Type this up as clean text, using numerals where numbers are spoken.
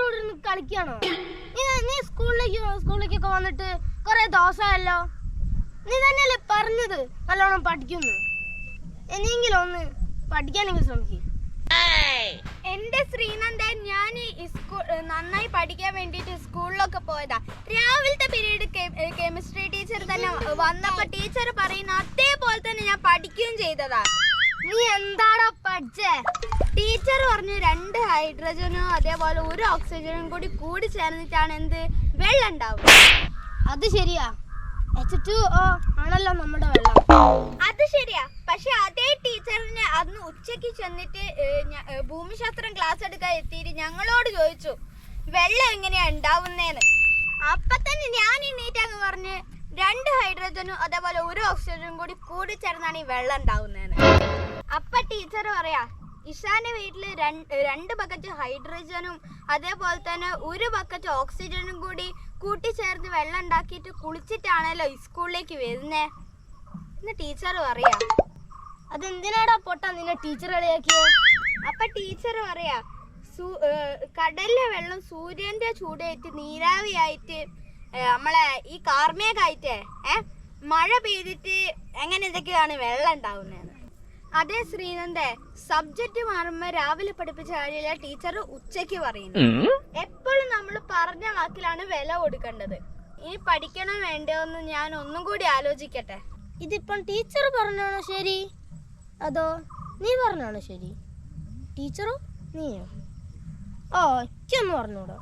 കൂടെ ഇരുന്ന് കളിക്കാണോ? നീ സ്കൂളിലേക്കൊക്കെ വന്നിട്ട് കുറെ ദിവസമായല്ലോ. നീ തന്നെയല്ലേ പറഞ്ഞത് നല്ലോണം പഠിക്കുന്നു. ഇനിയെങ്കിലും ഒന്ന് പഠിക്കാനെങ്കിലും ശ്രമിക്കും. എന്റെ ശ്രീനന്ദൻ, ഞാൻ നന്നായി പഠിക്കാൻ വേണ്ടിട്ട് സ്കൂളിലൊക്കെ പോയതാ. രാവിലത്തെ പീരീഡ് കെമിസ്ട്രി ടീച്ചർ തന്നെ വന്നപ്പോ ടീച്ചർ പറയുന്ന അതേപോലെ തന്നെ ഞാൻ പഠിക്കുകയും ചെയ്തതാ. നീ എന്താടാ പഠിച്ചേ? ടീച്ചർ പറഞ്ഞു 2 ഹൈഡ്രജനും അതേപോലെ 1 ഓക്സിജനും കൂടി ചേർന്നിട്ടാണ് വെള്ളം ഉണ്ടാവും. അത് ശരിയാ, H2O ആണല്ലോ നമ്മുടെ വെള്ളം. അത് ശരിയാ. പക്ഷെ അതേ ടീച്ചറിന് അന്ന് ഉച്ചക്ക് ചെന്നിട്ട് ഭൂമിശാസ്ത്രം ക്ലാസ് എടുക്കാൻ എത്തിയിട്ട് ഞങ്ങളോട് ചോദിച്ചു വെള്ളം എങ്ങനെയാ ഉണ്ടാവുന്നേന്ന്. അപ്പൊ തന്നെ ഞാൻ എണീറ്റങ്ങ് പറഞ്ഞ് 2 ഹൈഡ്രജനും അതേപോലെ 1 ഓക്സിജനും കൂടി ചേർന്നാണ് ഈ വെള്ളം ഉണ്ടാവുന്നേന്ന്. അപ്പൊ ടീച്ചർ പറയാ, ഇഷാന്റെ വീട്ടില് 2 ബക്കറ്റ് ഹൈഡ്രജനും അതേപോലെ തന്നെ 1 ബക്കറ്റ് ഓക്സിജനും കൂട്ടിച്ചേർത്ത് വെള്ളം ഉണ്ടാക്കിയിട്ട് കുളിച്ചിട്ടാണല്ലോ സ്കൂളിലേക്ക് വരുന്നേ എന്ന് ടീച്ചർ പറയാ. അതെന്തിനാടാ പൊട്ടാ നിന്നെ ടീച്ചർ കളിയാക്കിയത്? അപ്പൊ ടീച്ചർ പറയാ, കടലിലെ വെള്ളം സൂര്യന്റെ ചൂടേറ്റ് നീരാവിയായിട്ട് നമ്മളെ ഈ കാർമേഘായിട്ട് മഴ പെയ്തിട്ട് അങ്ങനെ എന്തൊക്കെയാണ് വെള്ളം ഉണ്ടാവുന്നതെന്ന്. അതേ ശ്രീനന്ദേ, സബ്ജക്റ്റ് മാറുമ്പോ രാവിലെ പഠിപ്പിച്ച കാര്യമില്ല ടീച്ചർ ഉച്ചയ്ക്ക് പറയുന്നു. എപ്പോഴും നമ്മൾ പറഞ്ഞ വാക്കിലാണ് വില കൊടുക്കേണ്ടത്. ഇനി പഠിക്കണം വേണ്ടോന്ന് ഞാൻ ഒന്നും കൂടി ആലോചിക്കട്ടെ. ഇതിപ്പം ടീച്ചർ പറഞ്ഞാണോ ശരി, അതോ നീ പറഞ്ഞാണോ ശരി? ടീച്ചറോ നീയോ? എനിക്കൊന്നും പറഞ്ഞൂടാ.